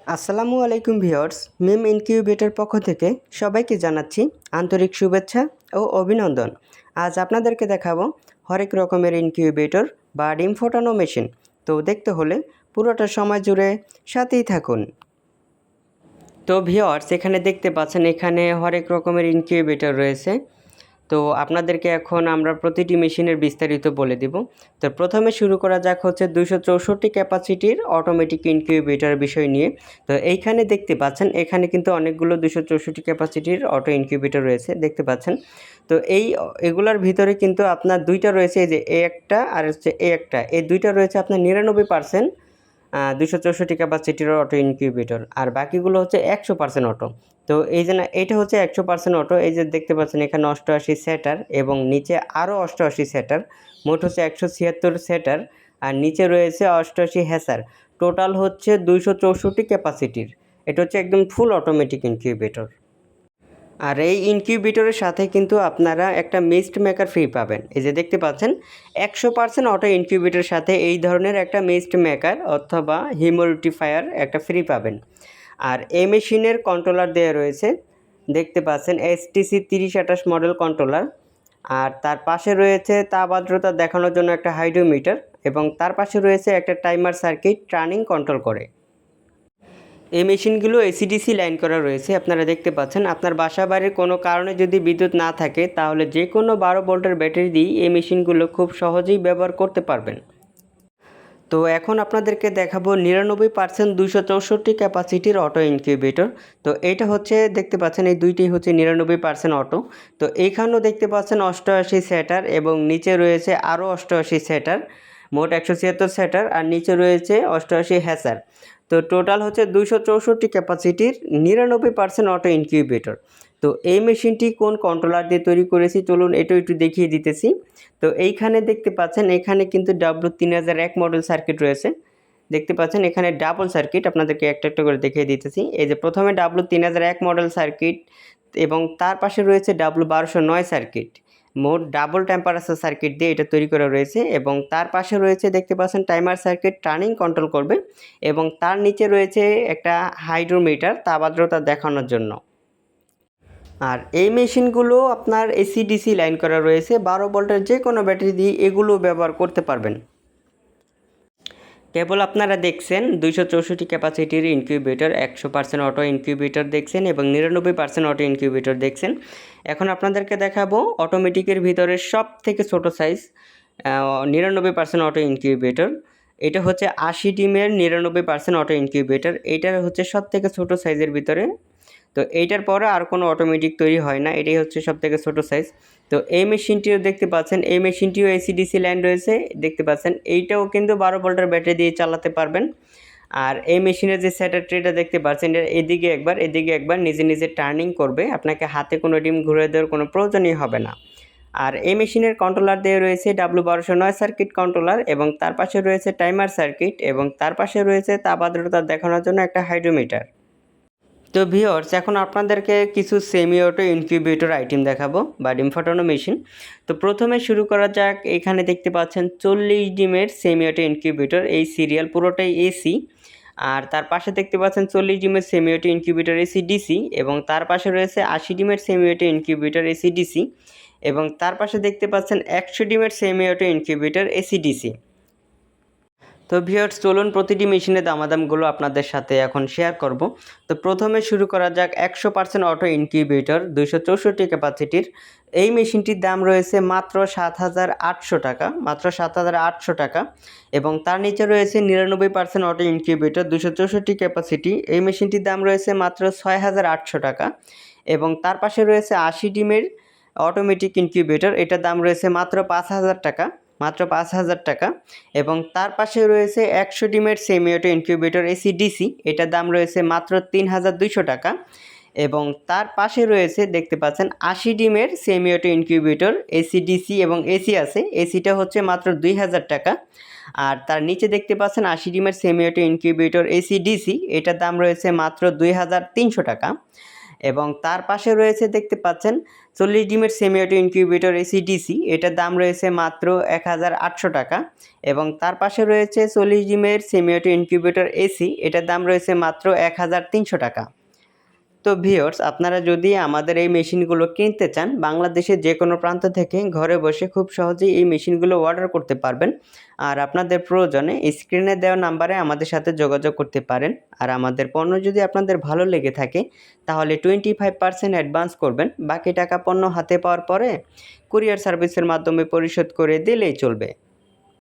আসসালামু আলাইকুম ভিউয়ার্স, মিম ইনকিউবেটর পক্ষ থেকে সবাইকে জানাচ্ছি আন্তরিক শুভেচ্ছা ও অভিনন্দন। আজ আপনাদেরকে দেখাবো হরেক রকমের ইনকিউবেটর বা ডিম ফোটানো মেশিন। তো দেখতে হলে পুরোটা সময় জুড়ে সাথেই থাকুন। তো ভিউয়ার্স, এখানে দেখতে পাচ্ছেন এখানে হরেক রকমের ইনকিউবেটর রয়েছে। তো আপনাদেরকে এখন আমরা প্রতিটি মেশিনের বিস্তারিত বলে দিব। তো প্রথমে শুরু করা যাক হচ্ছে 264 ক্যাপাসিটির অটোমেটিক ইনকিউবেটর বিষয় নিয়ে। তো এইখানে দেখতে পাচ্ছেন এখানে কিন্তু অনেকগুলো 264 ক্যাপাসিটির অটো ইনকিউবেটর রয়েছে, দেখতে পাচ্ছেন। তো এগুলার ভিতরে কিন্তু আপনার দুইটা রয়েছে, এই যে এ একটা আর হচ্ছে এ একটা, এই দুইটা রয়েছে আপনার 99% 264 ক্যাপাসিটির অটো ইনকিউবেটর, আর বাকিগুলো হচ্ছে 100% অটো। তো এই যে না, এটা হচ্ছে 100% অটো। এই যে দেখতে পাচ্ছেন এখানে 88 সেটার এবং নিচে আরও 88 সেটার, মোট হচ্ছে 176 সেটার, আর নিচে রয়েছে 88 হ্যাসার। টোটাল হচ্ছে 264 ক্যাপাসিটির। এটা হচ্ছে একদম ফুল অটোমেটিক ইনকিউবেটর। আর এই ইনকিউবেটরের সাথে কিন্তু আপনারা একটা মিস্ট মেকার ফ্রি পাবেন। এই যে দেখতে পাচ্ছেন 100% অটো ইনকিউবেটরের সাথে এই ধরনের একটা মিস্ট মেকার অথবা হিউমিডিফায়ার একটা ফ্রি পাবেন। আর এই মেশিনের কন্ট্রোলার দেওয়া রয়েছে, দেখতে পাচ্ছেন এসটিসি 3028 মডেল কন্ট্রোলার। আর তার পাশে রয়েছে তাপ আর্দ্রতা দেখানোর জন্য একটা হাইড্রোমিটার, এবং তার পাশে রয়েছে একটা টাইমার সার্কিট টার্নিং কন্ট্রোল করে। এই মেশিনগুলো এসিডিসি লাইন করা রয়েছে, আপনারা দেখতে পাচ্ছেন। আপনার বাসা বাড়ির কোনো কারণে যদি বিদ্যুৎ না থাকে তাহলে যে কোনো 12 ভোল্টের ব্যাটারি দিয়ে এই মেশিনগুলো খুব সহজেই ব্যবহার করতে পারবেন। তো এখন আপনাদেরকে দেখাবো 99% 264 ক্যাপাসিটির অটো ইনকিউবেটর। তো এইটা হচ্ছে দেখতে পাচ্ছেন এই দুইটি হচ্ছে 99% অটো। তো এইখানেও দেখতে পাচ্ছেন 88 সেটার এবং নিচে রয়েছে আরও 88 সেটার, মোট 176 সেটার, আর নিচে রয়েছে 88 হ্যাসার। তো টোটাল হচ্ছে 264 ক্যাপাসিটির 99% অটো ইনকিউবেটর। তো এই মেশিনটি কোন কন্ট্রোলার দিয়ে তৈরি করেছি চলুন এটা একটু দেখিয়ে দিতেছি। তো এইখানে দেখতে পাচ্ছেন এখানে কিন্তু W3001 মডেল সার্কিট রয়েছে, দেখতে পাচ্ছেন এখানে ডাবল সার্কিট। আপনাদেরকে একটা একটা করে দেখিয়ে দিতেছি। এই যে প্রথমে W3001 মডেল সার্কিট এবং তার পাশে রয়েছে W1209 সার্কিট, মোট ডাবল টেম্পারেচার সার্কিট দিয়ে এটা তৈরি করা রয়েছে। এবং তার পাশে রয়েছে দেখতে পাচ্ছেন টাইমার সার্কিট টার্নিং কন্ট্রোল করবে, এবং তার নিচে রয়েছে একটা হাইড্রোমিটার তাপ আর্দ্রতা দেখানোর জন্য। আর এই মেশিনগুলো আপনার এসিডিসি লাইন করা রয়েছে, 12 ভোল্টের যে কোনো ব্যাটারি দিয়ে এগুলো ব্যবহার করতে পারবেন। কেবল আপনারা দেখছেন 264 ক্যাপাসিটির ইনকিউবেটর, 100% অটো ইনকিউবেটর দেখছেন এবং 99% অটো ইনকিউবেটর দেখছেন। এখন আপনাদেরকে দেখাবো অটোমেটিকের ভিতরে সব থেকে ছোটো সাইজ 99% অটো ইনকিউবেটর। এটা হচ্ছে 80 ডিমের 99% অটো ইনকিউবেটর। এইটার হচ্ছে সব থেকে ছোটো সাইজের ভিতরে। তো এইটার পরে আর কোনো অটোমেটিক তৈরি হয় না, এটাই হচ্ছে সবথেকে ছোটো সাইজ। তো এই মেশিনটিও দেখতে পাচ্ছেন, এই মেশিনটিও এসিডিসি লাইন রয়েছে, দেখতে পাচ্ছেন। এইটাও কিন্তু 12 ভোল্টের ব্যাটারি দিয়ে চালাতে পারবেন। আর এই মেশিনের যে সেটার ট্রেটা দেখতে পাচ্ছেন, এটা এদিকে একবার নিজে নিজে টার্নিং করবে, আপনাকে হাতে কোনো ডিম ঘুরে দেওয়ার কোনো প্রয়োজনই হবে না। আর এই মেশিনের কন্ট্রোলার দিয়ে রয়েছে W1209 সার্কিট কন্ট্রোলার, এবং তার পাশে রয়েছে টাইমার সার্কিট, এবং তার পাশে রয়েছে তাপ আর্দ্রতা দেখানোর জন্য একটা হাইড্রোমিটার। তো ভিউয়ার্স, এখন আপনাদেরকে কিছু সেমি অটো ইনকিউবেটর আইটেম দেখাবো বা ডিম ফাটানো মেশিন। তো প্রথমে শুরু করা যাক। এখানে দেখতে পাচ্ছেন 40 ডিমের সেমি অটো ইনকিউবেটর, এই সিরিয়াল পুরোটাই এসি। আর তার পাশে দেখতে পাচ্ছেন 40 ডিমের semi auto incubator AC DC, এবং তার পাশে রয়েছে 80 ডিমের semi auto incubator AC DC, এবং তার পাশে দেখতে পাচ্ছেন 100 ডিমের semi auto incubator AC DC. তো ভিউয়ার্স, চলুন প্রতিটি মেশিনের দামাদামগুলো আপনাদের সাথে এখন শেয়ার করব। তো প্রথমে শুরু করা যাক 100% অটো ইনকিউবেটর 264 ক্যাপাসিটির। এই মেশিনটির দাম রয়েছে মাত্র 7,800 টাকা, মাত্র 7,800 টাকা। এবং তার নিচে রয়েছে 99% অটো ইনকিউবেটর 264 ক্যাপাসিটি, এই মেশিনটির দাম রয়েছে মাত্র 6,800 টাকা। এবং তার পাশে রয়েছে 80 ডিমের অটোমেটিক ইনকিউবেটর, এটার দাম রয়েছে মাত্র 5,000 টাকা, মাত্র 5,000 টাকা। এবং তার পাশে রয়েছে 100 ডিমের semi auto incubator AC DC, এটার দাম রয়েছে মাত্র 3,200 টাকা। এবং তার পাশে রয়েছে দেখতে পাচ্ছেন 80 ডিমের semi auto incubator AC DC এবং এসি আছে, এসিটা হচ্ছে মাত্র 2,000 টাকা। আর তার নিচে দেখতে পাচ্ছেন 80 ডিমের semi auto incubator AC DC, এটার দাম রয়েছে মাত্র 2,300 টাকা। এবং তার পাশে রয়েছে দেখতে পাচ্ছেন 40 ডিমের সেমি অটো ইনকিউবেটর এসিডিসি, এটার দাম রয়েছে মাত্র 1800 টাকা। এবং তার পাশে রয়েছে 40 ডিমের সেমি অটো ইনকিউবেটর এসি, এটার দাম রয়েছে মাত্র 1300 টাকা। তো ভিউয়ার্স, আপনারা যদি আমাদের এই মেশিনগুলো কিনতে চান, বাংলাদেশের যে কোনো প্রান্ত থেকে ঘরে বসে খুব সহজেই এই মেশিনগুলো অর্ডার করতে পারবেন। আর আপনাদের প্রয়োজনে স্ক্রিনে দেওয়া নাম্বারে আমাদের সাথে যোগাযোগ করতে পারেন। আর আমাদের পণ্য যদি আপনাদের ভালো লেগে থাকে তাহলে 25% অ্যাডভান্স করবেন, বাকি টাকা পণ্য হাতে পাওয়ার পরে কুরিয়ার সার্ভিসের মাধ্যমে পরিশোধ করে দিলেই চলবে।